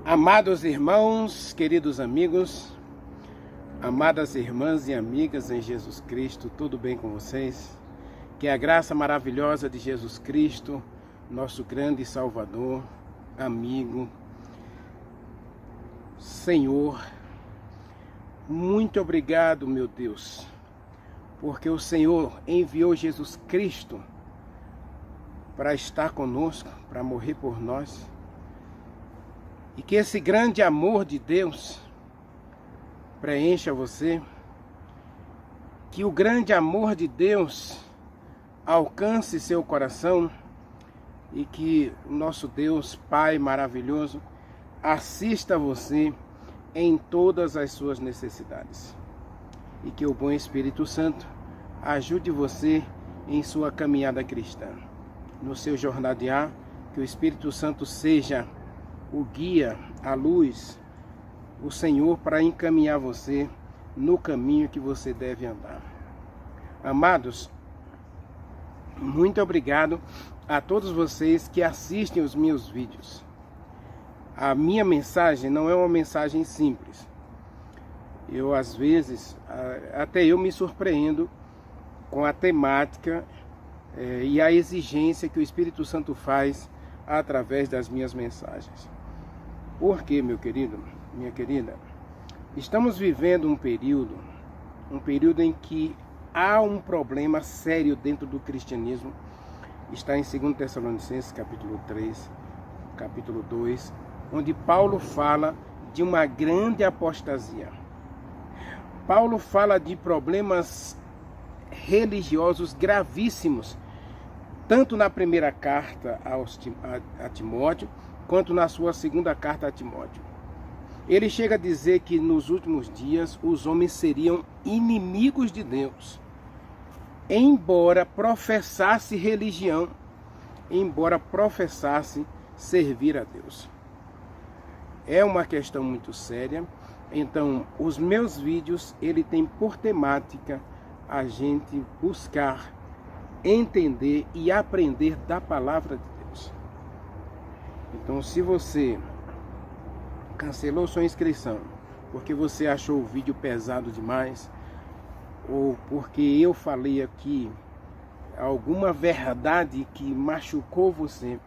Amados irmãos, queridos amigos, amadas irmãs e amigas em Jesus Cristo, tudo bem com vocês? Que a graça maravilhosa de Jesus Cristo, nosso grande Salvador, amigo, Senhor, muito obrigado, meu Deus, porque o Senhor enviou Jesus Cristo para estar conosco, para morrer por nós. E que esse grande amor de Deus preencha você, que o grande amor de Deus alcance seu coração e que o nosso Deus, Pai maravilhoso, assista você em todas as suas necessidades. E que o bom Espírito Santo ajude você em sua caminhada cristã. No seu jornadear, que o Espírito Santo seja o guia, a luz, o Senhor para encaminhar você no caminho que você deve andar. Amados, muito obrigado a todos vocês que assistem os meus vídeos. A minha mensagem não é uma mensagem simples. Eu, às vezes, até eu me surpreendo com a temática e a exigência que o Espírito Santo faz através das minhas mensagens. Por quê, meu querido, minha querida? Estamos vivendo um período em que há um problema sério dentro do cristianismo. Está em 2 Tessalonicenses, capítulo 3, capítulo 2, onde Paulo fala de uma grande apostasia. Paulo fala de problemas religiosos gravíssimos, tanto na primeira carta a Timóteo, quanto na sua segunda carta a Timóteo. Ele chega a dizer que nos últimos dias os homens seriam inimigos de Deus, embora professasse religião, embora professasse servir a Deus. É uma questão muito séria. Então, os meus vídeos, ele tem por temática a gente buscar entender e aprender da palavra de Deus. Então, se você cancelou sua inscrição porque você achou o vídeo pesado demais, ou porque eu falei aqui alguma verdade que machucou você,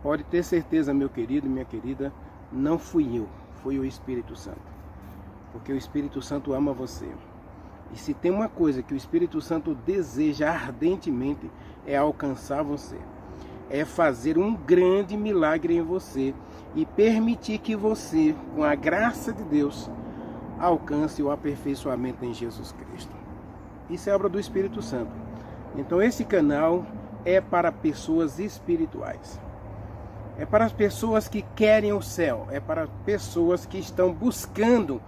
pode ter certeza, meu querido e minha querida, não fui eu, foi o Espírito Santo. Porque o Espírito Santo ama você. E se tem uma coisa que o Espírito Santo deseja ardentemente, é alcançar você. É fazer um grande milagre em você e permitir que você, com a graça de Deus, alcance o aperfeiçoamento em Jesus Cristo. Isso é obra do Espírito Santo. Então esse canal é para pessoas espirituais. É para as pessoas que querem o céu. É para pessoas que estão buscando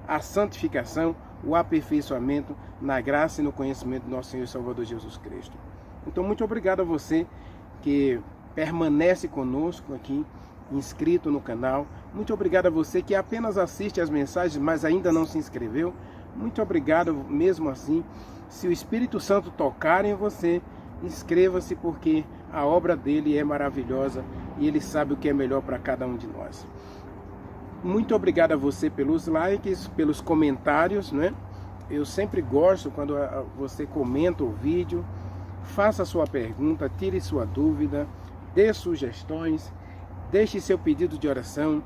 a santificação, o aperfeiçoamento na graça e no conhecimento do nosso Senhor e Salvador Jesus Cristo. Então muito obrigado a você que permanece conosco aqui, inscrito no canal. Muito obrigado a você que apenas assiste as mensagens, mas ainda não se inscreveu. Muito obrigado mesmo assim. Se o Espírito Santo tocar em você, inscreva-se, porque a obra dele é maravilhosa e ele sabe o que é melhor para cada um de nós. Muito obrigado a você pelos likes, pelos comentários, né? Eu sempre gosto quando você comenta o vídeo. Faça sua pergunta, tire sua dúvida, dê sugestões, deixe seu pedido de oração.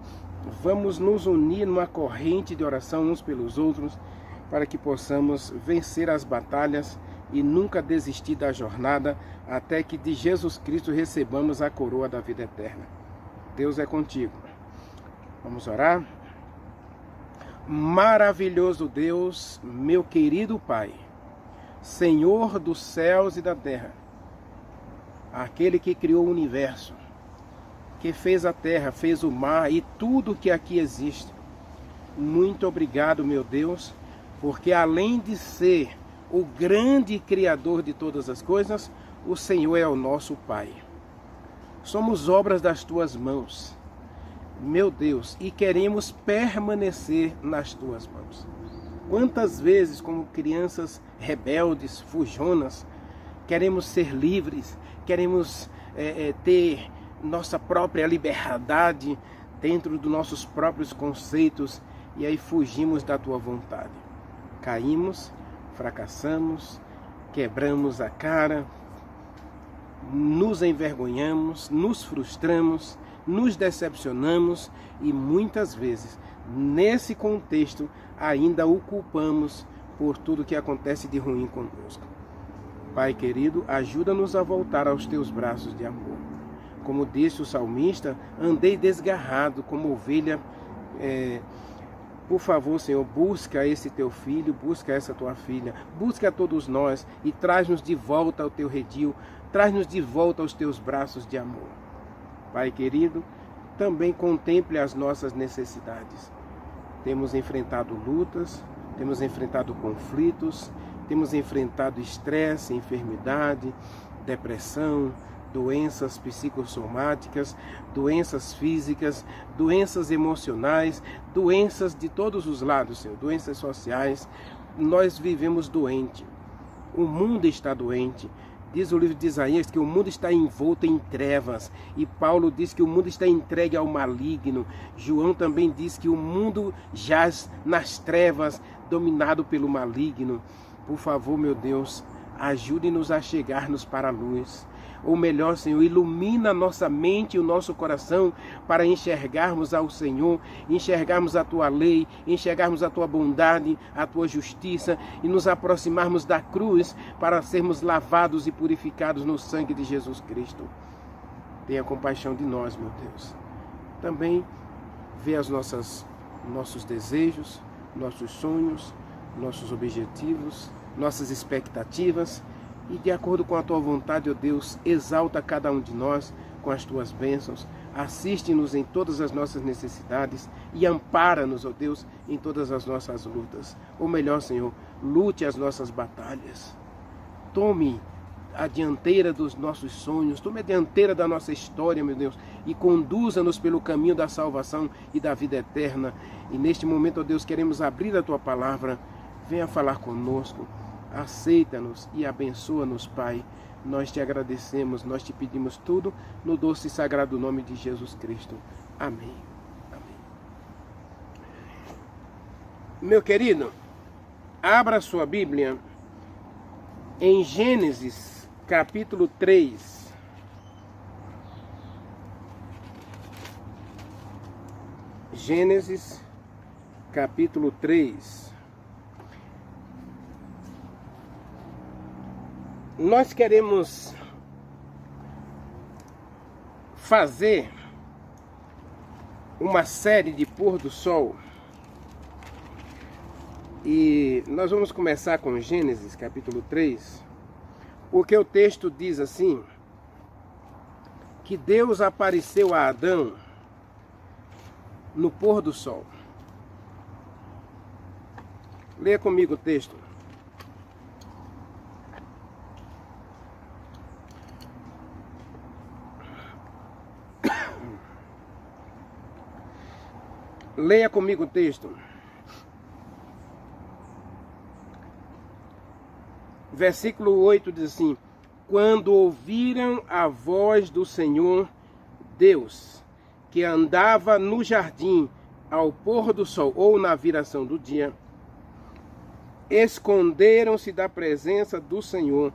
Vamos nos unir numa corrente de oração uns pelos outros, para que possamos vencer as batalhas e nunca desistir da jornada, até que de Jesus Cristo recebamos a coroa da vida eterna. Deus é contigo. Vamos orar? Maravilhoso Deus, meu querido Pai, Senhor dos céus e da terra, aquele que criou o universo, que fez a terra, fez o mar e tudo que aqui existe. Muito obrigado, meu Deus, porque além de ser o grande Criador de todas as coisas, o Senhor é o nosso Pai. Somos obras das Tuas mãos, meu Deus, e queremos permanecer nas Tuas mãos. Quantas vezes, como crianças rebeldes, fujonas, queremos ser livres, queremos ter nossa própria liberdade, dentro dos nossos próprios conceitos, e aí fugimos da tua vontade. Caímos, fracassamos, quebramos a cara, nos envergonhamos, nos frustramos, nos decepcionamos e muitas vezes, nesse contexto, ainda o culpamos por tudo que acontece de ruim conosco. Pai querido, ajuda-nos a voltar aos teus braços de amor. Como disse o salmista, andei desgarrado como ovelha. Por favor, Senhor, busca esse teu filho, busca essa tua filha, busca a todos nós e traz-nos de volta ao teu redil, traz-nos de volta aos teus braços de amor. Pai querido, também contemple as nossas necessidades. Temos enfrentado lutas, temos enfrentado conflitos, temos enfrentado estresse, enfermidade, depressão, doenças psicossomáticas, doenças físicas, doenças emocionais, doenças de todos os lados, Senhor, doenças sociais. Nós vivemos doente. O mundo está doente. Diz o livro de Isaías que o mundo está envolto em trevas. E Paulo diz que o mundo está entregue ao maligno. João também diz que o mundo jaz nas trevas, dominado pelo maligno. Por favor, meu Deus, ajude-nos a chegar-nos para a luz. Ou melhor, Senhor, ilumina a nossa mente e o nosso coração para enxergarmos ao Senhor, enxergarmos a Tua lei, enxergarmos a Tua bondade, a Tua justiça e nos aproximarmos da cruz para sermos lavados e purificados no sangue de Jesus Cristo. Tenha compaixão de nós, meu Deus. Também vê os nossos desejos, nossos sonhos, nossos objetivos, nossas expectativas. E de acordo com a Tua vontade, ó Deus, exalta cada um de nós com as Tuas bênçãos. Assiste-nos em todas as nossas necessidades e ampara-nos, ó Deus, em todas as nossas lutas. Ou melhor, Senhor, lute as nossas batalhas. Tome a dianteira dos nossos sonhos, tome a dianteira da nossa história, meu Deus, e conduza-nos pelo caminho da salvação e da vida eterna. E neste momento, ó Deus, queremos abrir a Tua palavra. Venha falar conosco. Aceita-nos e abençoa-nos, Pai. Nós te agradecemos, nós te pedimos tudo no doce e sagrado nome de Jesus Cristo. Amém. Amém. Meu querido, abra sua Bíblia em Gênesis, capítulo 3. Gênesis, capítulo 3. Nós queremos fazer uma série de pôr do sol e nós vamos começar com Gênesis capítulo 3, porque o texto diz assim, que Deus apareceu a Adão no pôr do sol. Leia comigo o texto. Leia comigo o texto. Versículo 8 diz assim: quando ouviram a voz do Senhor Deus, que andava no jardim ao pôr do sol ou na viração do dia, esconderam-se da presença do Senhor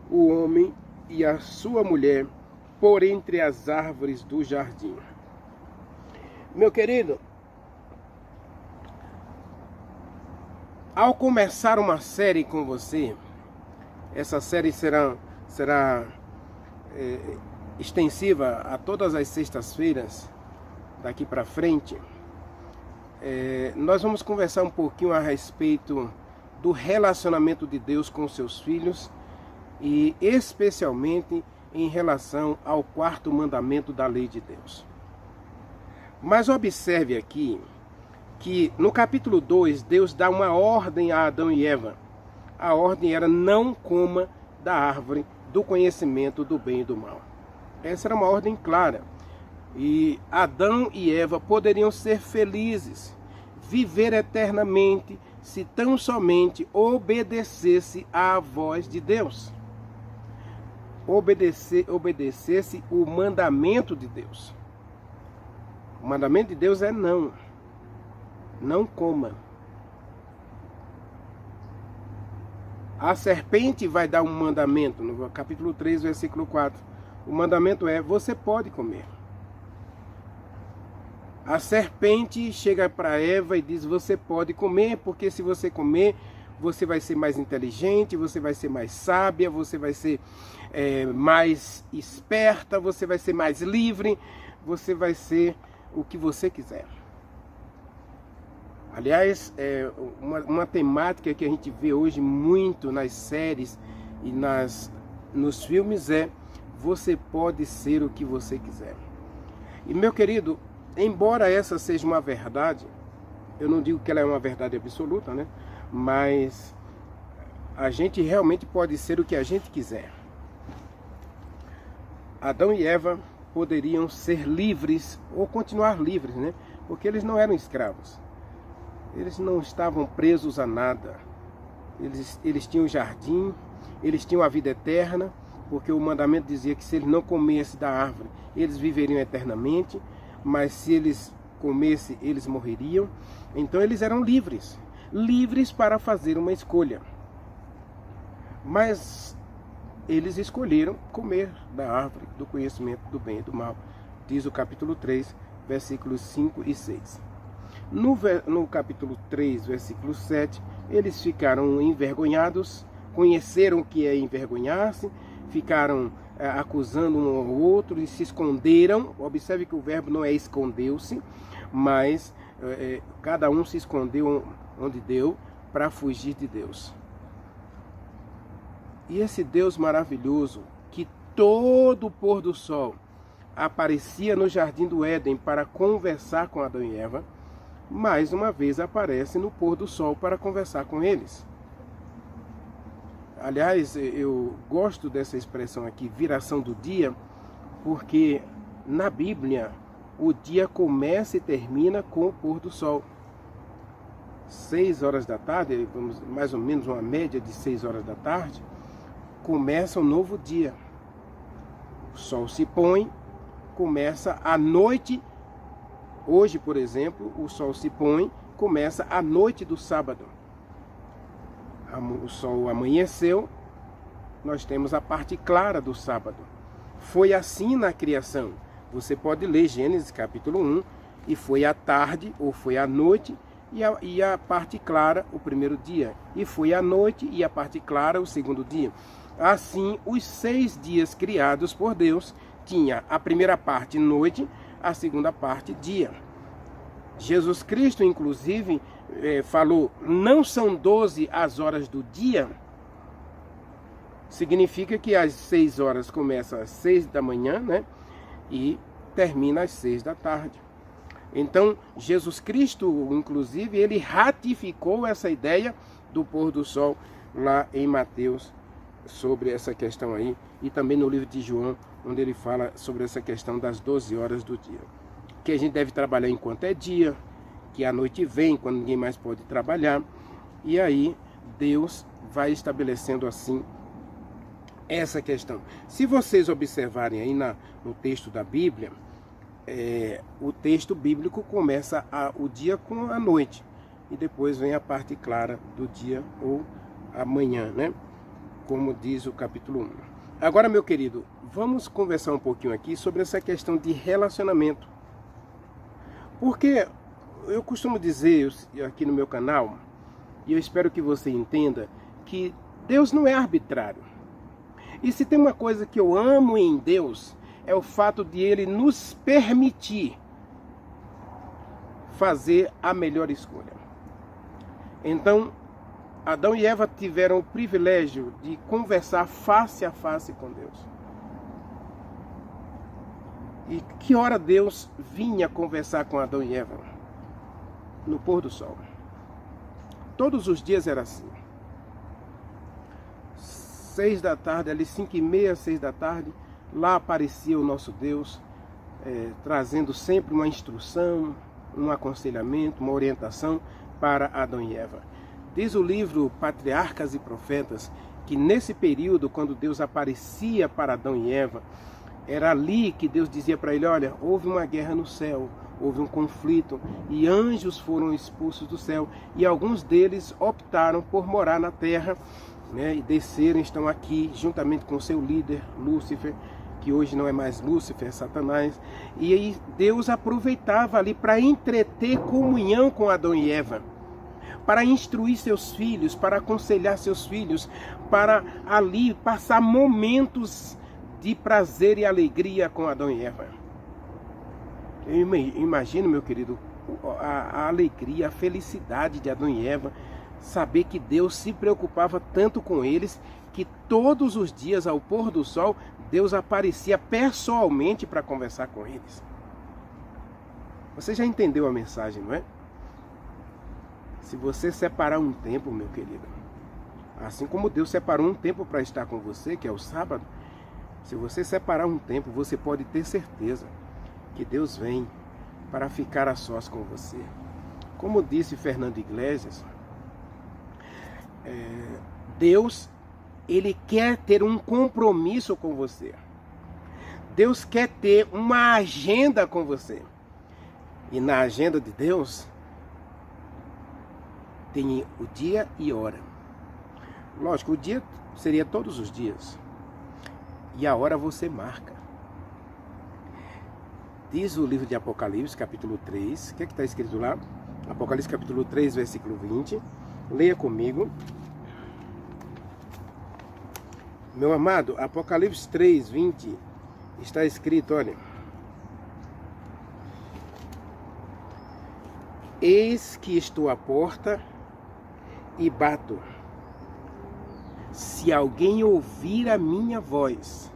o homem e a sua mulher por entre as árvores do jardim. Meu querido, ao começar uma série com você, essa série será extensiva a todas as sextas-feiras, daqui para frente. Nós vamos conversar um pouquinho a respeito do relacionamento de Deus com seus filhos e especialmente em relação ao quarto mandamento da lei de Deus. Mas observe aqui que no capítulo 2, Deus dá uma ordem a Adão e Eva. A ordem era: não coma da árvore do conhecimento do bem e do mal. Essa era uma ordem clara. E Adão e Eva poderiam ser felizes, viver eternamente, se tão somente obedecesse à voz de Deus. Obedecesse o mandamento de Deus. O mandamento de Deus é não. Não coma. A serpente vai dar um mandamento, no capítulo 3, versículo 4. O mandamento é, você pode comer. A serpente chega para Eva e diz, você pode comer, porque se você comer, você vai ser mais inteligente, você vai ser mais sábia, você vai ser mais esperta, você vai ser mais livre, você vai ser o que você quiser. Aliás, uma temática que a gente vê hoje muito nas séries e nos filmes é, você pode ser o que você quiser. E meu querido, embora essa seja uma verdade, eu não digo que ela é uma verdade absoluta, né? Mas a gente realmente pode ser o que a gente quiser. Adão e Eva poderiam ser livres ou continuar livres, né? Porque eles não eram escravos. Eles não estavam presos a nada. Eles tinham o jardim, eles tinham a vida eterna, porque o mandamento dizia que se eles não comessem da árvore, eles viveriam eternamente, mas se eles comessem, eles morreriam. Então eles eram livres, livres para fazer uma escolha. Mas eles escolheram comer da árvore do conhecimento do bem e do mal, diz o capítulo 3, versículos 5 e 6. No capítulo 3, versículo 7, eles ficaram envergonhados, conheceram o que é envergonhar-se, ficaram acusando um ao outro e se esconderam. Observe que o verbo não é escondeu-se, mas cada um se escondeu onde deu para fugir de Deus. E esse Deus maravilhoso, que todo o pôr do sol aparecia no jardim do Éden para conversar com Adão e Eva, mais uma vez aparece no pôr do sol para conversar com eles. Aliás, eu gosto dessa expressão aqui, viração do dia, porque na Bíblia o dia começa e termina com o pôr do sol. 6 horas da tarde, mais ou menos uma média de 6 horas da tarde, começa um novo dia. O sol se põe, começa a noite. Hoje, por exemplo, o sol se põe, começa a noite do sábado. O sol amanheceu, nós temos a parte clara do sábado. Foi assim na criação. Você pode ler Gênesis capítulo 1, e foi à tarde, ou foi à noite, e a parte clara o primeiro dia. E foi à noite, e a parte clara o segundo dia. Assim, os 6 dias criados por Deus, tinha a primeira parte noite, a segunda parte dia. Jesus Cristo, inclusive, falou, não são 12 as horas do dia. Significa que às 6 horas começa às 6 da manhã, né? E termina às 6 da tarde. Então, Jesus Cristo, inclusive, ele ratificou essa ideia do pôr do sol lá em Mateus, sobre essa questão aí, e também no livro de João, onde ele fala sobre essa questão das 12 horas do dia. Que a gente deve trabalhar enquanto é dia, que a noite vem, quando ninguém mais pode trabalhar, e aí Deus vai estabelecendo assim essa questão. Se vocês observarem aí no texto da Bíblia, o texto bíblico começa o dia com a noite, e depois vem a parte clara do dia ou amanhã, né? Como diz o capítulo 1. Agora, meu querido, vamos conversar um pouquinho aqui sobre essa questão de relacionamento. Porque eu costumo dizer aqui no meu canal, e eu espero que você entenda, que Deus não é arbitrário. E se tem uma coisa que eu amo em Deus, é o fato de Ele nos permitir fazer a melhor escolha. Então, Adão e Eva tiveram o privilégio de conversar face a face com Deus. E que hora Deus vinha conversar com Adão e Eva? No pôr do sol. Todos os dias era assim. 6 da tarde, ali 5h30, 6 da tarde, lá aparecia o nosso Deus, trazendo sempre uma instrução, um aconselhamento, uma orientação para Adão e Eva. Diz o livro Patriarcas e Profetas que nesse período, quando Deus aparecia para Adão e Eva, Era ali que Deus dizia para ele, olha, houve uma guerra no céu, houve um conflito e anjos foram expulsos do céu e alguns deles optaram por morar na terra, né, e desceram, estão aqui juntamente com seu líder, Lúcifer, que hoje não é mais Lúcifer, é Satanás. E aí Deus aproveitava ali para entreter comunhão com Adão e Eva, para instruir seus filhos, para aconselhar seus filhos, para ali passar momentos de prazer e alegria com Adão e Eva. Eu imagino, meu querido, a alegria, a felicidade de Adão e Eva, saber que Deus se preocupava tanto com eles, que todos os dias, ao pôr do sol, Deus aparecia pessoalmente para conversar com eles. Você já entendeu a mensagem, não é? Se você separar um tempo, meu querido, assim como Deus separou um tempo para estar com você, que é o sábado, se você separar um tempo, você pode ter certeza que Deus vem para ficar a sós com você. Como disse Fernando Iglesias, Deus, Ele quer ter um compromisso com você. Deus quer ter uma agenda com você. E na agenda de Deus, tem o dia e hora. Lógico, o dia seria todos os dias. E a hora você marca. Diz o livro de Apocalipse, capítulo 3. O que está escrito lá? Apocalipse, capítulo 3, versículo 20. Leia comigo. Meu amado, Apocalipse 3, 20. Está escrito, olha. Eis que estou à porta e bato. Se alguém ouvir a minha voz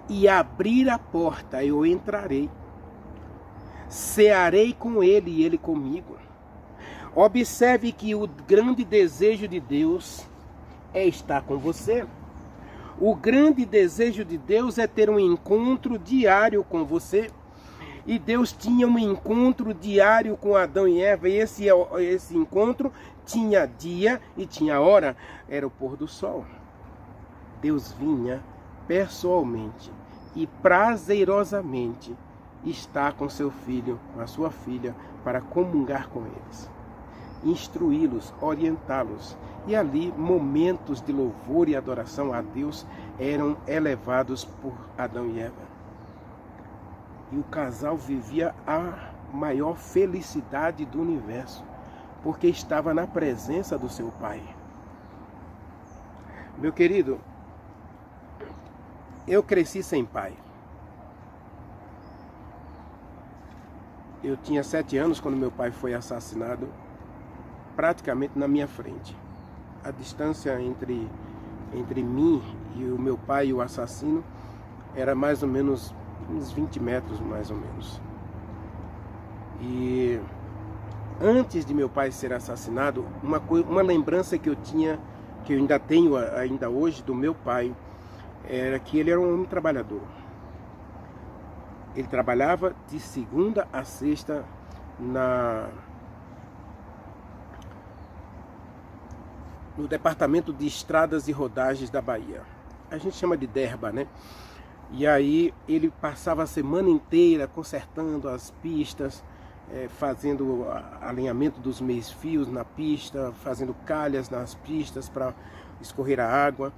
e abrir a porta, eu entrarei. Cearei com ele e ele comigo. Observe que o grande desejo de Deus é estar com você. O grande desejo de Deus é ter um encontro diário com você. E Deus tinha um encontro diário com Adão e Eva. E esse encontro tinha dia e tinha hora. Era o pôr do sol. Deus vinha pessoalmente e prazerosamente estar com seu filho, com a sua filha, para comungar com eles, instruí-los, orientá-los. E ali momentos de louvor e adoração a Deus eram elevados por Adão e Eva. E o casal vivia a maior felicidade do universo, porque estava na presença do seu pai. Meu querido, eu cresci sem pai. Eu tinha 7 anos quando meu pai foi assassinado, praticamente na minha frente. A distância entre mim e o meu pai e o assassino era mais ou menos uns 20 metros, mais ou menos. E antes de meu pai ser assassinado, uma lembrança que eu tinha, que eu ainda tenho ainda hoje do meu pai, era que ele era um homem trabalhador. Ele trabalhava de segunda a sexta no departamento de estradas e rodagens da Bahia. A gente chama de DERBA, né? E aí ele passava a semana inteira consertando as pistas, fazendo alinhamento dos meios-fios na pista, fazendo calhas nas pistas para escorrer a água.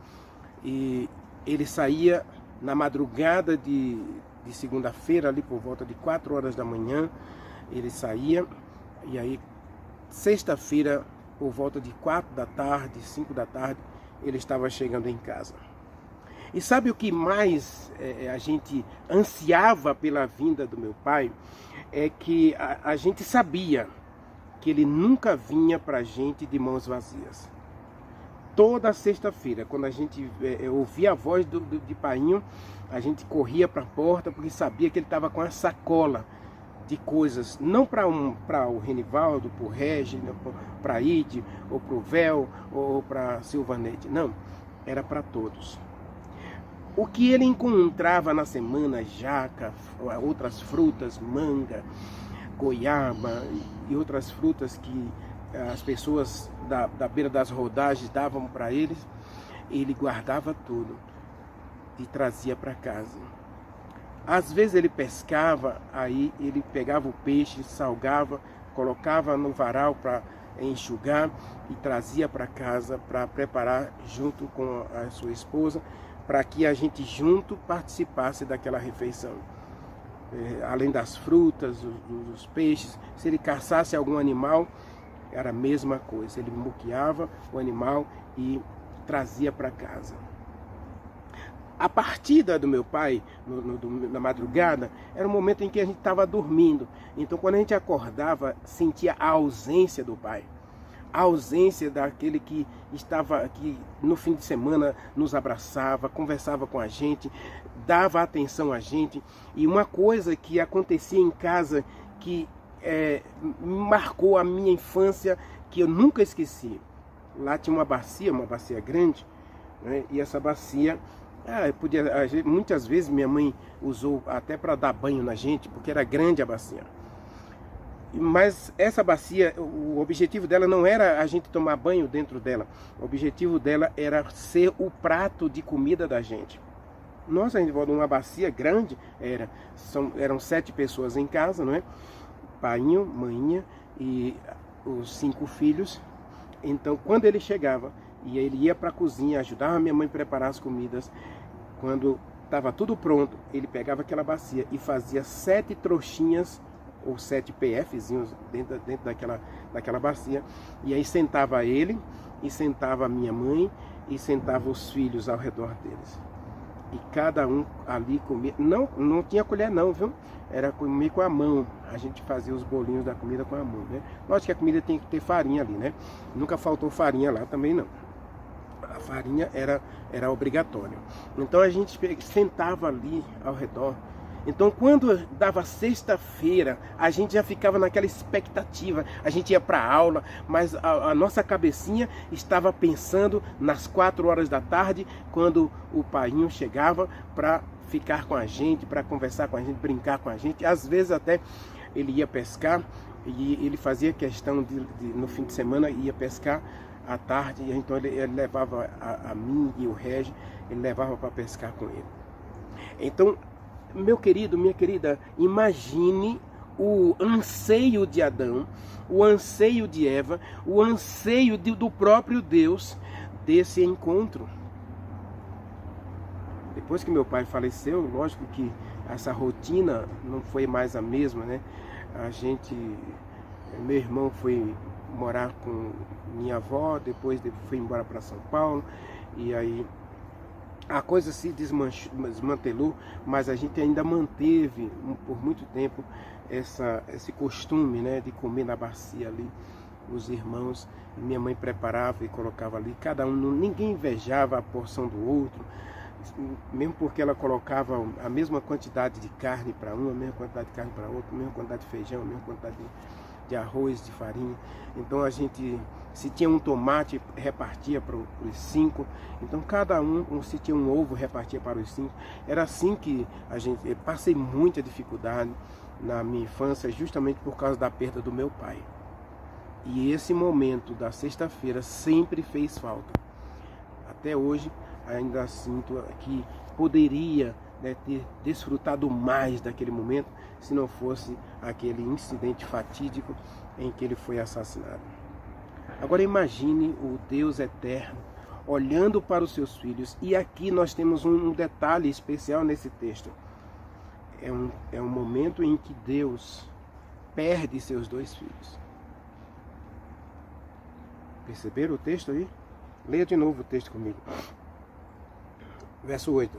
E ele saía na madrugada de segunda-feira, ali por volta de 4 horas da manhã, ele saía, e aí sexta-feira, por volta de 4 da tarde, 5 da tarde, ele estava chegando em casa. E sabe o que mais a gente ansiava pela vinda do meu pai? É que a gente sabia que ele nunca vinha para a gente de mãos vazias. Toda sexta-feira, quando a gente ouvia a voz de Painho, a gente corria para a porta, porque sabia que ele estava com a sacola de coisas, não para o Renivaldo, para o Regina, para a Ide, ou para o Véu, ou para a Silvanete. Não, era para todos. O que ele encontrava na semana, jaca, outras frutas, manga, goiaba e outras frutas que as pessoas da beira das rodagens davam para eles, ele guardava tudo e trazia para casa. Às vezes ele pescava, aí ele pegava o peixe, salgava, colocava no varal para enxugar e trazia para casa para preparar junto com a sua esposa, para que a gente junto participasse daquela refeição. Além das frutas, dos peixes, se ele caçasse algum animal, era a mesma coisa. Ele muqueava o animal e trazia para casa. A partida do meu pai, na madrugada, era o momento em que a gente estava dormindo. Então, quando a gente acordava, sentia a ausência do pai. A ausência daquele que estava aqui no fim de semana, nos abraçava, conversava com a gente, dava atenção a gente. E uma coisa que acontecia em casa que marcou a minha infância, que eu nunca esqueci. Lá tinha uma bacia grande, né? E essa bacia, muitas vezes minha mãe usou até para dar banho na gente, porque era grande a bacia. Mas essa bacia, o objetivo dela não era a gente tomar banho dentro dela. O objetivo dela era ser o prato de comida da gente. Nossa, a gente voltou numa bacia grande, eram 7 pessoas em casa, não é? Painho, maninha e os 5 filhos. Então, quando ele chegava, e ele ia para a cozinha, ajudava a minha mãe a preparar as comidas, quando estava tudo pronto, ele pegava aquela bacia e fazia 7 trouxinhas, ou 7 PFzinhos dentro daquela bacia, e aí sentava ele, e sentava a minha mãe, e sentava os filhos ao redor deles. E cada um ali comia, não tinha colher não, viu? Era comer com a mão. A gente fazia os bolinhos da comida com a mão, né? Lógico que a comida tem que ter farinha ali, né? Nunca faltou farinha lá também não. A farinha era obrigatória. Então a gente sentava ali ao redor. Então quando dava sexta-feira, a gente já ficava naquela expectativa. A gente ia para a aula, mas a nossa cabecinha estava pensando nas 4 horas da tarde, quando o painho chegava para ficar com a gente, para conversar com a gente, brincar com a gente. Às vezes até ele ia pescar, e ele fazia questão no fim de semana, ia pescar à tarde. Então ele levava a mim e o Regi, ele levava para pescar com ele. Então, meu querido, minha querida, imagine o anseio de Adão, o anseio de Eva, o anseio do próprio Deus desse encontro. Depois que meu pai faleceu, lógico que essa rotina não foi mais a mesma, né? Meu irmão foi morar com minha avó, depois foi embora para São Paulo, e aí a coisa se desmantelou, mas a gente ainda manteve por muito tempo esse costume, né, de comer na bacia ali. Os irmãos, minha mãe preparava e colocava ali, cada um, ninguém invejava a porção do outro, mesmo porque ela colocava a mesma quantidade de carne para um, a mesma quantidade de carne para outro, a mesma quantidade de feijão, a mesma quantidade de arroz, de farinha. Então a gente, se tinha um tomate, repartia para os 5. Então cada um, se tinha um ovo, repartia para os 5. Era assim que eu passei muita dificuldade na minha infância, justamente por causa da perda do meu pai. E esse momento da sexta-feira sempre fez falta. Até hoje ainda sinto que poderia, né, ter desfrutado mais daquele momento se não fosse aquele incidente fatídico em que ele foi assassinado. Agora imagine o Deus eterno olhando para os seus filhos, e aqui nós temos um detalhe especial nesse texto. É um momento em que Deus perde seus 2 filhos. Perceberam o texto aí? Leia de novo o texto comigo. Verso 8.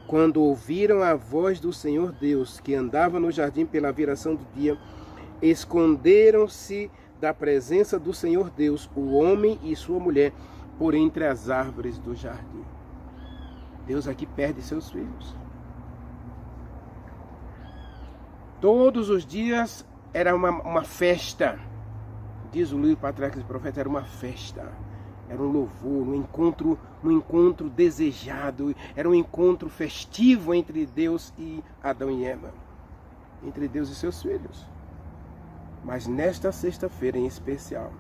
Quando ouviram a voz do Senhor Deus, que andava no jardim pela viração do dia, esconderam-se da presença do Senhor Deus, o homem e sua mulher, por entre as árvores do jardim. Deus aqui perde seus filhos. Todos os dias era uma festa. Diz o livro Patriarcas e Profetas, era uma festa. Era um louvor, um encontro desejado, era um encontro festivo entre Deus e Adão e Eva, entre Deus e seus filhos. Mas nesta sexta-feira em especial,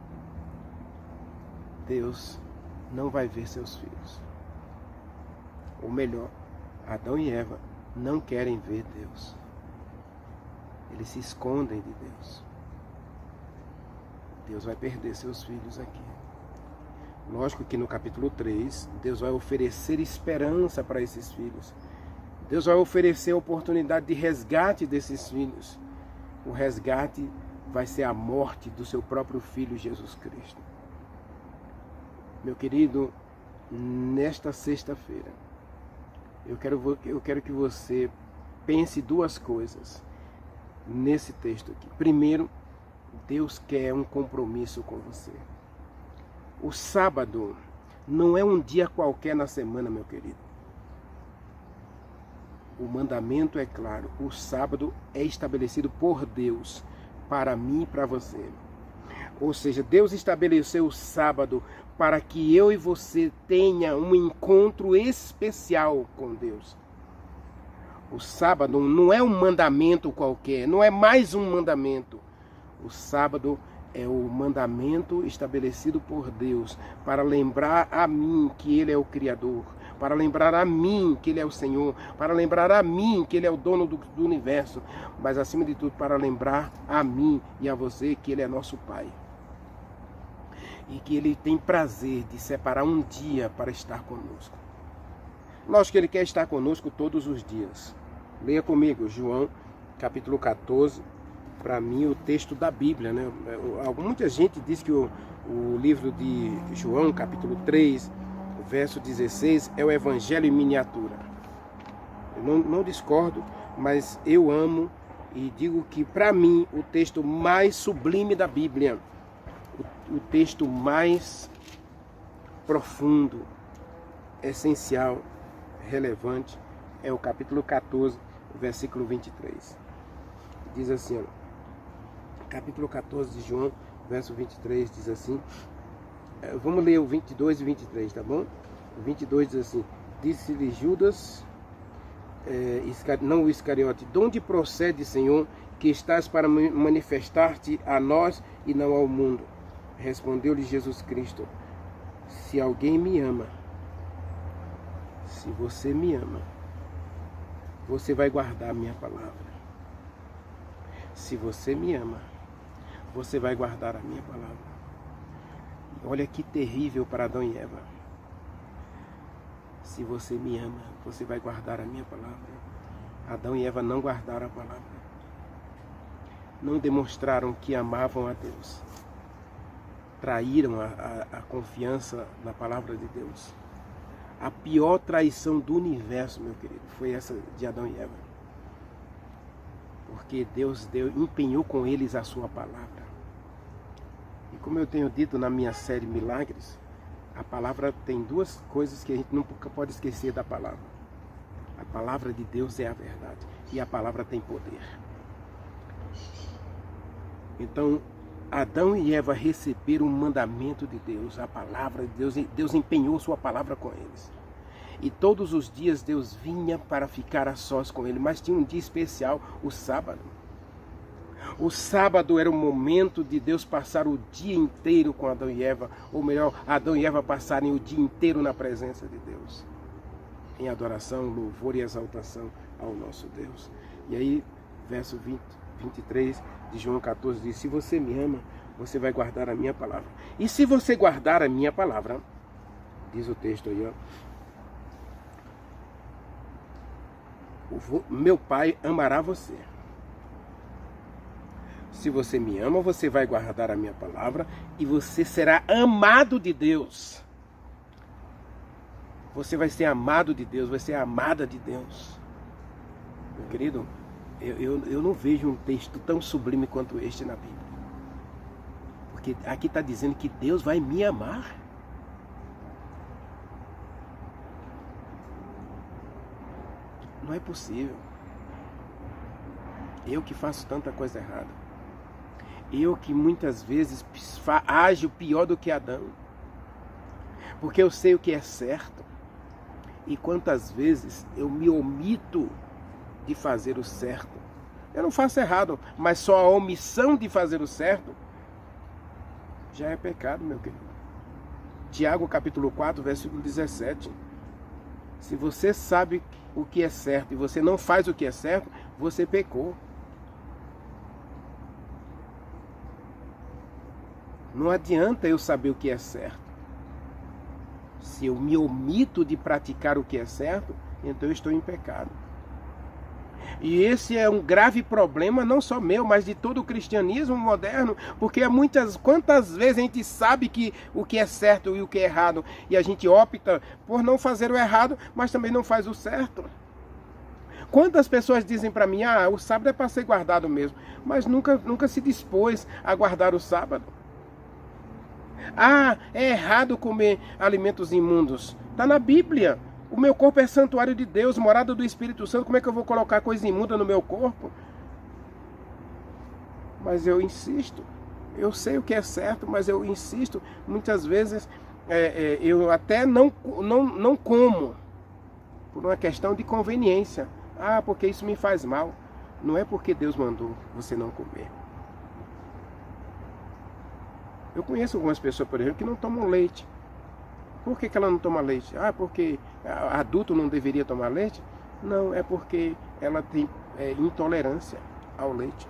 Deus não vai ver seus filhos. Ou melhor, Adão e Eva não querem ver Deus. Eles se escondem de Deus. Deus vai perder seus filhos aqui. Lógico que no capítulo 3, Deus vai oferecer esperança para esses filhos. Deus vai oferecer a oportunidade de resgate desses filhos. O resgate vai ser a morte do seu próprio Filho Jesus Cristo. Meu querido, nesta sexta-feira, eu quero que você pense duas coisas nesse texto aqui. Primeiro, Deus quer um compromisso com você. O sábado não é um dia qualquer na semana, meu querido. O mandamento é claro. O sábado é estabelecido por Deus, para mim e para você. Ou seja, Deus estabeleceu o sábado para que eu e você tenha um encontro especial com Deus. O sábado não é um mandamento qualquer, não é mais um mandamento. O sábado é o mandamento estabelecido por Deus para lembrar a mim que Ele é o Criador, para lembrar a mim que Ele é o Senhor, para lembrar a mim que Ele é o dono do universo, mas acima de tudo para lembrar a mim e a você que Ele é nosso Pai. E que Ele tem prazer de separar um dia para estar conosco. Lógico que Ele quer estar conosco todos os dias. Leia comigo, João, capítulo 14, para mim o texto da Bíblia, né? Muita gente diz que o livro de João, capítulo 3, verso 16, é o Evangelho em miniatura. Eu não discordo, mas eu amo e digo que para mim o texto mais sublime da Bíblia, o texto mais profundo, essencial, relevante, é o capítulo 14, versículo 23. Diz assim, capítulo 14 de João, verso 23, diz assim, vamos ler o 22 e 23, tá bom? O 22 diz assim, disse-lhe Judas, não o Iscariote, de onde procede, Senhor, que estás para manifestar-te a nós e não ao mundo? Respondeu-lhe Jesus Cristo, se alguém me ama, se você me ama, você vai guardar a minha palavra. Se você me ama, você vai guardar a minha palavra. Olha que terrível para Adão e Eva. Se você me ama, você vai guardar a minha palavra. Adão e Eva não guardaram a palavra. Não demonstraram que amavam a Deus. Traíram a confiança na palavra de Deus. A pior traição do universo, meu querido, foi essa de Adão e Eva. Porque Deus empenhou com eles a sua palavra. E como eu tenho dito na minha série Milagres, a palavra tem duas coisas que a gente nunca pode esquecer da palavra. A palavra de Deus é a verdade e a palavra tem poder. Então, Adão e Eva receberam o mandamento de Deus, a palavra de Deus. Deus empenhou sua palavra com eles. E todos os dias Deus vinha para ficar a sós com ele, mas tinha um dia especial, o sábado. O sábado era o momento de Deus passar o dia inteiro com Adão e Eva, ou melhor, Adão e Eva passarem o dia inteiro na presença de Deus, em adoração, louvor e exaltação ao nosso Deus. E aí, verso 23 de João 14 diz, se você me ama, você vai guardar a minha palavra. E se você guardar a minha palavra, diz o texto aí, meu Pai amará você. Se você me ama, você vai guardar a minha palavra e você será amado de Deus. Você vai ser amado de Deus, vai ser amada de Deus. Meu querido, eu não vejo um texto tão sublime quanto este na Bíblia. Porque aqui está dizendo que Deus vai me amar. Não é possível. Eu que faço tanta coisa errada. Eu que muitas vezes ajo pior do que Adão. Porque eu sei o que é certo. E quantas vezes eu me omito de fazer o certo. Eu não faço errado, mas só a omissão de fazer o certo já é pecado, meu querido. Tiago capítulo 4, versículo 17. Se você sabe o que é certo e você não faz o que é certo, você pecou. Não adianta eu saber o que é certo. Se eu me omito de praticar o que é certo, então eu estou em pecado. E esse é um grave problema, não só meu, mas de todo o cristianismo moderno, porque quantas vezes a gente sabe que o que é certo e o que é errado, e a gente opta por não fazer o errado, mas também não faz o certo. Quantas pessoas dizem para mim, o sábado é para ser guardado mesmo, mas nunca se dispôs a guardar o sábado. É errado comer alimentos imundos. Está na Bíblia. O meu corpo é santuário de Deus, morada do Espírito Santo. Como é que eu vou colocar coisa imunda no meu corpo? Mas eu insisto. Eu sei o que é certo, mas eu insisto. Muitas vezes eu até não como. Por uma questão de conveniência. Porque isso me faz mal. Não é porque Deus mandou você não comer. Eu conheço algumas pessoas, por exemplo, que não tomam leite. Por que ela não toma leite? Porque adulto não deveria tomar leite? Não, é porque ela tem intolerância ao leite.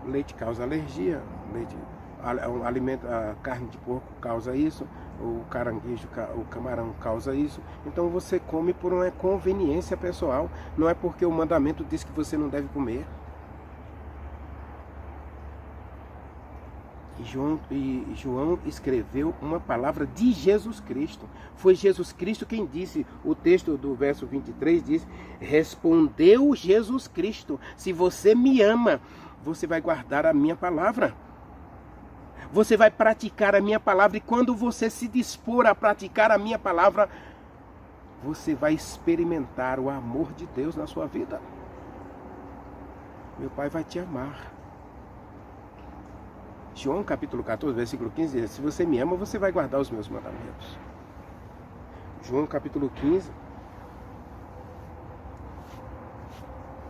Leite causa alergia, a carne de porco causa isso, o caranguejo, o camarão causa isso. Então você come por uma conveniência pessoal, não é porque o mandamento diz que você não deve comer. João escreveu uma palavra de Jesus Cristo. Foi Jesus Cristo quem disse, o texto do verso 23 diz, respondeu Jesus Cristo, se você me ama, você vai guardar a minha palavra. Você vai praticar a minha palavra, e quando você se dispor a praticar a minha palavra, você vai experimentar o amor de Deus na sua vida. Meu Pai vai te amar. João capítulo 14, versículo 15 diz, se você me ama, você vai guardar os meus mandamentos. João capítulo 15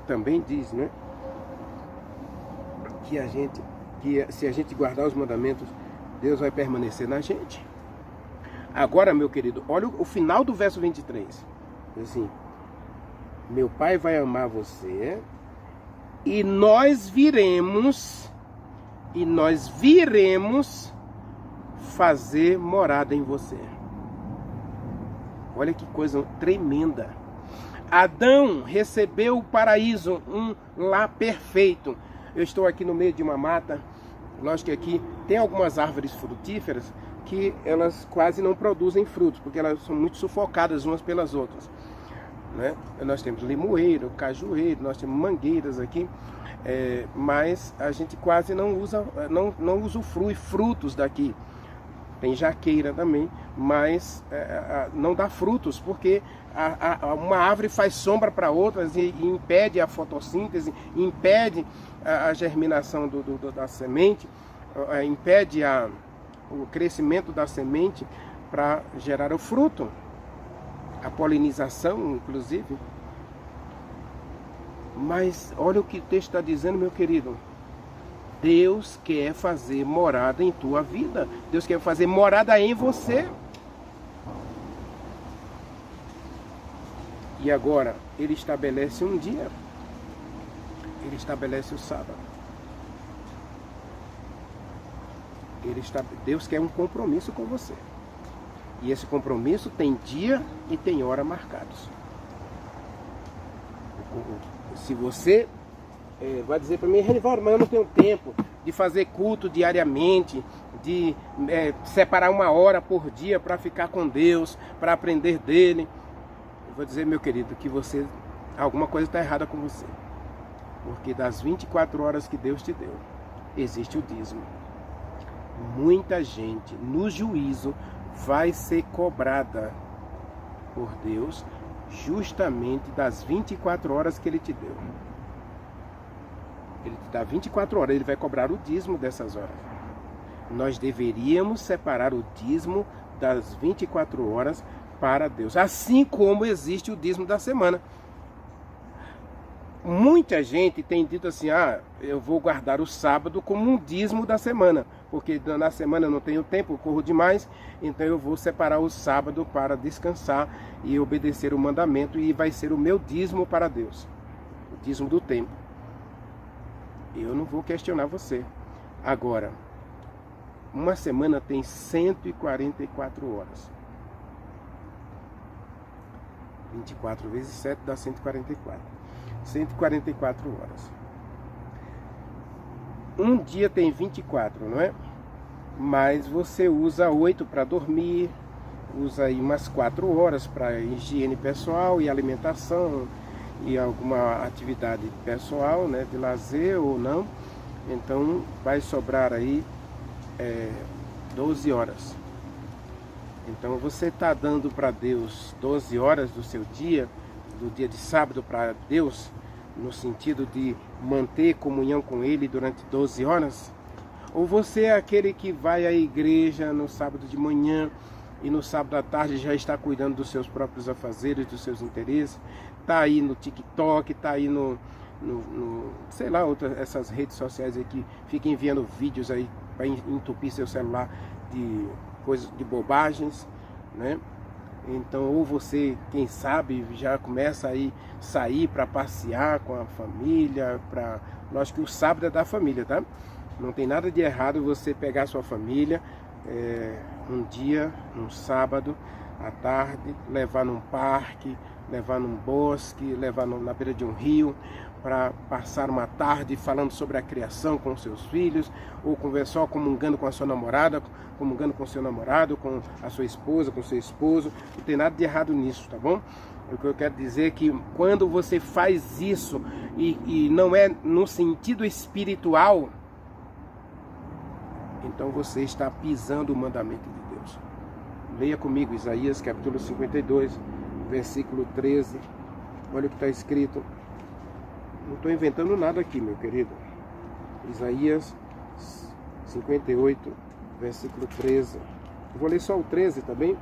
também diz, né, que se a gente guardar os mandamentos, Deus vai permanecer na gente. Agora, meu querido, olha o final do verso 23. Assim, meu Pai vai amar você e nós viremos fazer morada em você. Olha que coisa tremenda. Adão recebeu o paraíso, um lar perfeito. Eu estou aqui no meio de uma mata. Lógico que aqui tem algumas árvores frutíferas que elas quase não produzem frutos, porque elas são muito sufocadas umas pelas outras, né? Nós temos limoeiro, cajueiro, nós temos mangueiras aqui. Mas a gente quase não usufrui frutos daqui. Tem jaqueira também, mas não dá frutos, porque uma árvore faz sombra para outras e impede a fotossíntese, impede a germinação da semente, impede o crescimento da semente para gerar o fruto, a polinização, inclusive. Mas olha o que o texto está dizendo, meu querido. Deus quer fazer morada em tua vida. Deus quer fazer morada em você. E agora, Ele estabelece um dia. Ele estabelece o sábado. Deus quer um compromisso com você. E esse compromisso tem dia e tem hora marcados. Se você vai dizer para mim, Renivaldo, mas eu não tenho tempo de fazer culto diariamente, de separar uma hora por dia para ficar com Deus, para aprender dele. Eu vou dizer, meu querido, que alguma coisa está errada com você. Porque das 24 horas que Deus te deu, existe o dízimo. Muita gente no juízo vai ser cobrada por Deus justamente das 24 horas que Ele te deu. Ele te dá 24 horas, Ele vai cobrar o dízimo dessas horas. Nós deveríamos separar o dízimo das 24 horas para Deus. Assim como existe o dízimo da semana. muita gente tem dito assim, eu vou guardar o sábado como um dízimo da semana, porque na semana eu não tenho tempo, eu corro demais, então eu vou separar o sábado para descansar e obedecer o mandamento, e vai ser o meu dízimo para Deus, o dízimo do tempo. Eu não vou questionar você. Agora, uma semana tem 144 horas. 24 vezes 7 dá 144. 144 horas. Um dia tem 24, não é? Mas você usa 8 para dormir, usa aí umas 4 horas para higiene pessoal e alimentação e alguma atividade pessoal, né, de lazer ou não. Então vai sobrar aí 12 horas. Então você está dando para Deus 12 horas do seu dia, do dia de sábado para Deus, no sentido de manter comunhão com Ele durante 12 horas? Ou você é aquele que vai à igreja no sábado de manhã e no sábado à tarde já está cuidando dos seus próprios afazeres, dos seus interesses, está aí no TikTok, está aí no sei lá, essas redes sociais aí que ficam enviando vídeos aí para entupir seu celular de coisas, de bobagens, né? Então, ou você, quem sabe, já começa aí sair para passear com a família, lógico que o sábado é da família, tá? Não tem nada de errado você pegar a sua família um dia, um sábado, à tarde, levar num parque, levar num bosque, levar na beira de um rio, para passar uma tarde falando sobre a criação com seus filhos, ou conversar comungando com a sua namorada, comungando com o seu namorado, com a sua esposa, com o seu esposo. Não tem nada de errado nisso, tá bom? O que eu quero dizer é que quando você faz isso e não é no sentido espiritual, então você está pisando o mandamento de Deus. Leia comigo Isaías capítulo 52, versículo 13. Olha o que está escrito. Não estou inventando nada aqui, meu querido. Isaías 58, versículo 13. Eu vou ler só o 13, tá bem?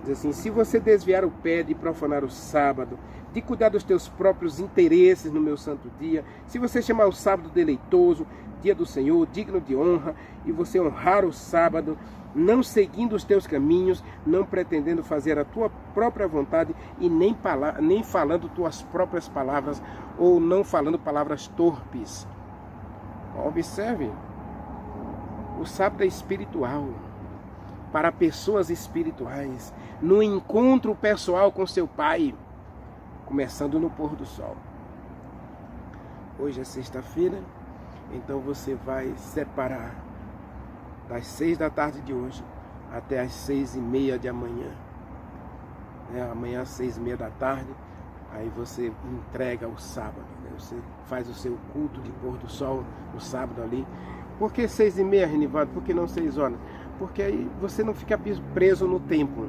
Diz assim: se você desviar o pé de profanar o sábado, de cuidar dos teus próprios interesses no meu santo dia, se você chamar o sábado deleitoso, dia do Senhor, digno de honra, e você honrar o sábado, não seguindo os teus caminhos, não pretendendo fazer a tua própria vontade e nem falando tuas próprias palavras, ou não falando palavras torpes. Observe, o sábado é espiritual, para pessoas espirituais, no encontro pessoal com seu Pai, começando no pôr do sol. Hoje é sexta-feira, então você vai separar das 6 da tarde de hoje até as 6:30 de amanhã. Amanhã às 6:30 da tarde, aí você entrega o sábado, né? Você faz o seu culto de pôr do sol no sábado ali. Por que 6:30, Renivaldo? Por que não 6 horas? Porque aí você não fica preso no tempo.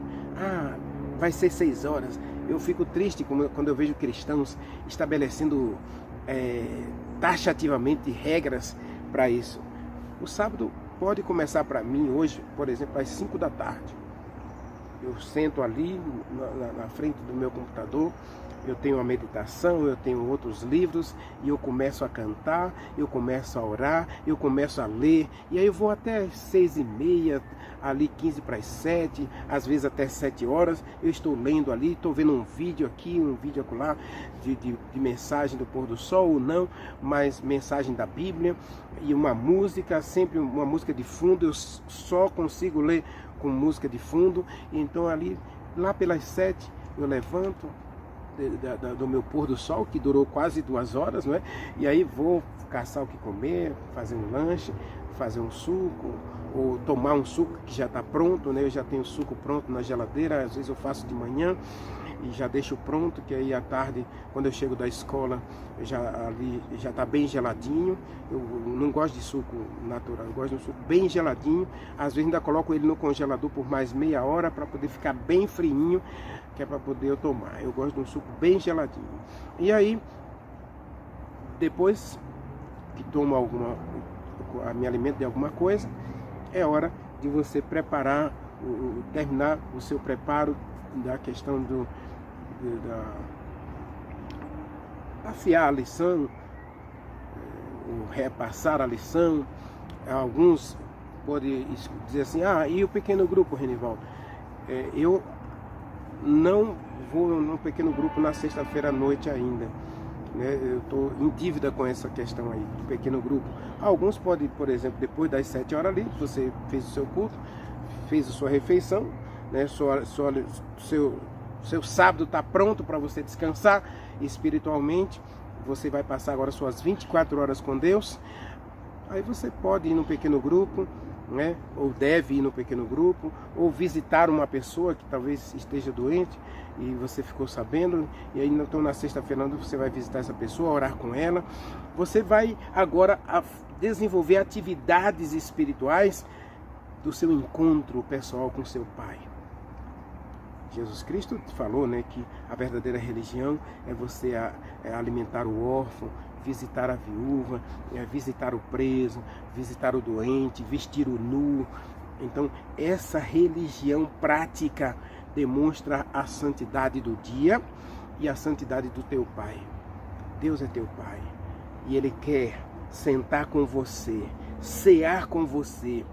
Vai ser 6 horas. Eu fico triste quando eu vejo cristãos estabelecendo taxativamente regras para isso. O sábado pode começar para mim hoje, por exemplo, às 5 da tarde. Eu sento ali na frente do meu computador, eu tenho a meditação, eu tenho outros livros, e eu começo a cantar, eu começo a orar, eu começo a ler, e aí eu vou até 6:30, ali 15 para as 7, às vezes até 7 horas, eu estou lendo ali, estou vendo um vídeo aqui, um vídeo acolá, de mensagem do pôr do sol ou não, mas mensagem da Bíblia, e uma música, sempre uma música de fundo, eu só consigo ler com música de fundo. Então ali, lá pelas 7, eu levanto do meu pôr do sol, que durou quase 2 horas, não é? E aí vou caçar o que comer, fazer um lanche, fazer um suco, ou tomar um suco que já está pronto, né? Eu já tenho suco pronto na geladeira, às vezes eu faço de manhã e já deixo pronto, que aí à tarde, quando eu chego da escola, ali já está bem geladinho. Eu não gosto de suco natural, eu gosto de um suco bem geladinho. Às vezes ainda coloco ele no congelador por mais meia hora para poder ficar bem friinho, que é para poder eu tomar. Eu gosto de um suco bem geladinho. E aí, depois que tomo me alimento de alguma coisa, é hora de você preparar, terminar o seu preparo da questão afiar a lição, ou repassar a lição. Alguns podem dizer assim, e o pequeno grupo, Renivaldo? Eu não vou no pequeno grupo na sexta-feira à noite ainda. Eu estou em dívida com essa questão aí do pequeno grupo. Alguns podem, por exemplo, depois das 7 horas ali, você fez o seu culto, fez a sua refeição, né? Seu sábado está pronto para você descansar espiritualmente. Você vai passar agora suas 24 horas com Deus. Aí você pode ir no pequeno grupo, né? Ou deve ir no pequeno grupo, ou visitar uma pessoa que talvez esteja doente e você ficou sabendo, e aí então na sexta-feira você vai visitar essa pessoa, orar com ela. Você vai agora desenvolver atividades espirituais do seu encontro pessoal com seu Pai. Jesus Cristo falou, né, que a verdadeira religião é você alimentar o órfão, visitar a viúva, visitar o preso, visitar o doente, vestir o nu. Então, essa religião prática demonstra a santidade do dia e a santidade do teu Pai. Deus é teu Pai e Ele quer sentar com você, cear com você,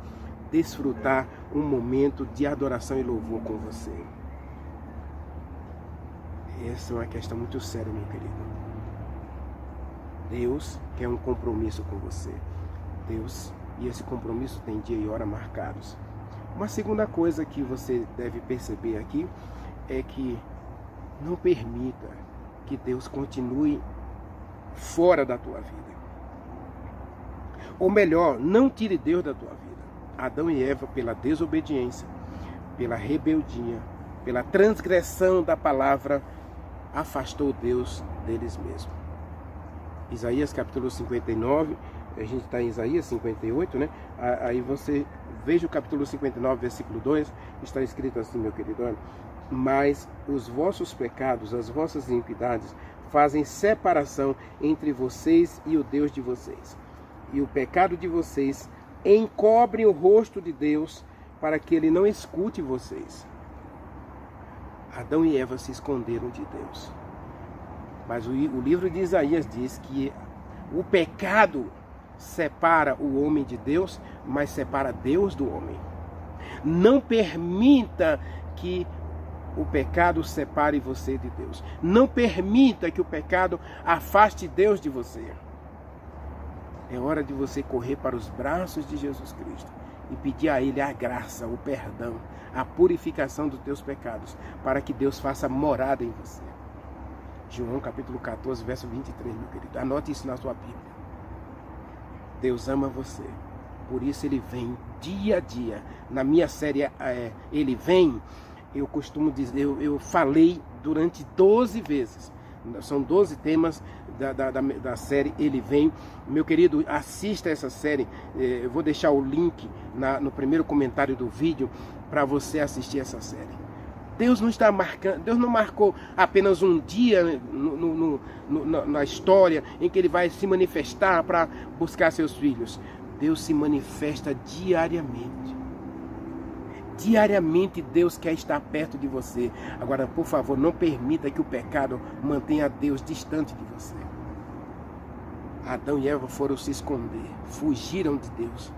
desfrutar um momento de adoração e louvor com você. Essa é uma questão muito séria, meu querido. Deus quer um compromisso com você. Deus, e esse compromisso tem dia e hora marcados. Uma segunda coisa que você deve perceber aqui é que não permita que Deus continue fora da tua vida. Ou melhor, não tire Deus da tua vida. Adão e Eva, pela desobediência, pela rebeldia, pela transgressão da palavra, afastou Deus deles mesmos. Isaías capítulo 59, a gente está em Isaías 58, né? Aí você veja o capítulo 59, versículo 2, está escrito assim, meu querido: olha, mas os vossos pecados, as vossas iniquidades, fazem separação entre vocês e o Deus de vocês. E o pecado de vocês encobre o rosto de Deus para que Ele não escute vocês. Adão e Eva se esconderam de Deus. Mas o livro de Isaías diz que o pecado separa o homem de Deus, mas separa Deus do homem. Não permita que o pecado separe você de Deus. Não permita que o pecado afaste Deus de você. É hora de você correr para os braços de Jesus Cristo e pedir a Ele a graça, o perdão, a purificação dos teus pecados, para que Deus faça morada em você. João capítulo 14, verso 23, meu querido. Anote isso na sua Bíblia. Deus ama você. Por isso Ele vem dia a dia. Na minha série Ele Vem, eu costumo dizer, eu falei durante 12 vezes. São 12 temas da série Ele Vem. Meu querido, assista essa série. Eu vou deixar o link no primeiro comentário do vídeo para você assistir essa série. Deus não está marcando, Deus não marcou apenas um dia na história em que Ele vai se manifestar para buscar seus filhos. Deus se manifesta diariamente. Diariamente Deus quer estar perto de você. Agora, por favor, não permita que o pecado mantenha Deus distante de você. Adão e Eva foram se esconder, fugiram de Deus.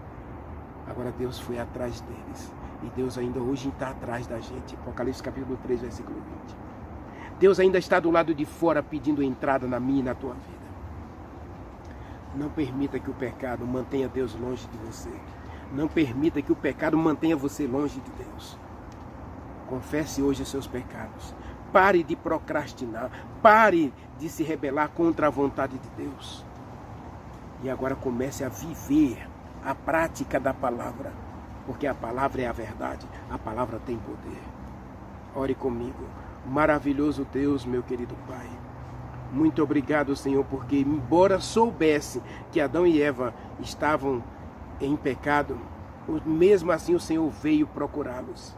Agora Deus foi atrás deles. E Deus ainda hoje está atrás da gente. Apocalipse capítulo 3, versículo 20. Deus ainda está do lado de fora pedindo entrada na minha e na tua vida. Não permita que o pecado mantenha Deus longe de você. Não permita que o pecado mantenha você longe de Deus. Confesse hoje os seus pecados. Pare de procrastinar. Pare de se rebelar contra a vontade de Deus. E agora comece a viver a prática da palavra. Porque a palavra é a verdade. A palavra tem poder. Ore comigo. Maravilhoso Deus, meu querido Pai. Muito obrigado, Senhor, porque embora soubesse que Adão e Eva estavam em pecado, mesmo assim o Senhor veio procurá-los.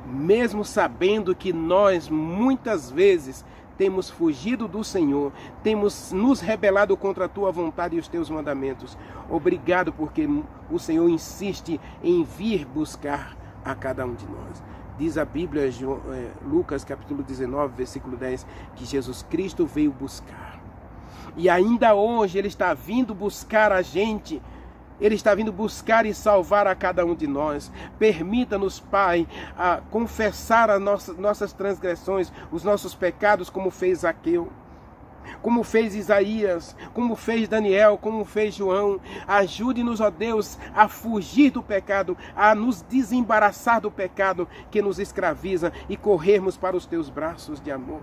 Mesmo sabendo que nós muitas vezes temos fugido do Senhor, temos nos rebelado contra a Tua vontade e os Teus mandamentos. Obrigado porque o Senhor insiste em vir buscar a cada um de nós. Diz a Bíblia, Lucas capítulo 19, versículo 10, que Jesus Cristo veio buscar. E ainda hoje Ele está vindo buscar a gente. Ele está vindo buscar e salvar a cada um de nós. Permita-nos, Pai, a confessar as nossas transgressões, os nossos pecados, como fez Zaqueu, como fez Isaías, como fez Daniel, como fez João. Ajude-nos, ó Deus, a fugir do pecado, a nos desembaraçar do pecado que nos escraviza e corrermos para os teus braços de amor.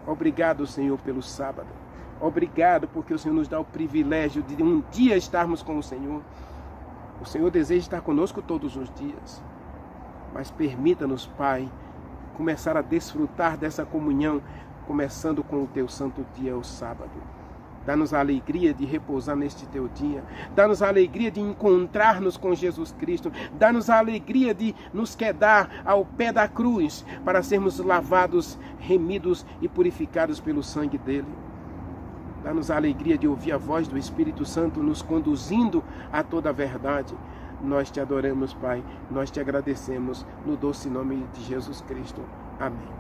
Obrigado, Senhor, pelo sábado. Obrigado porque o Senhor nos dá o privilégio de um dia estarmos com o Senhor. O Senhor deseja estar conosco todos os dias. Mas permita-nos, Pai, começar a desfrutar dessa comunhão, começando com o teu santo dia, o sábado. Dá-nos a alegria de repousar neste teu dia. Dá-nos a alegria de encontrar-nos com Jesus Cristo. Dá-nos a alegria de nos quedar ao pé da cruz para sermos lavados, remidos e purificados pelo sangue dele. Dá-nos a alegria de ouvir a voz do Espírito Santo nos conduzindo a toda a verdade. Nós te adoramos, Pai. Nós te agradecemos no doce nome de Jesus Cristo. Amém.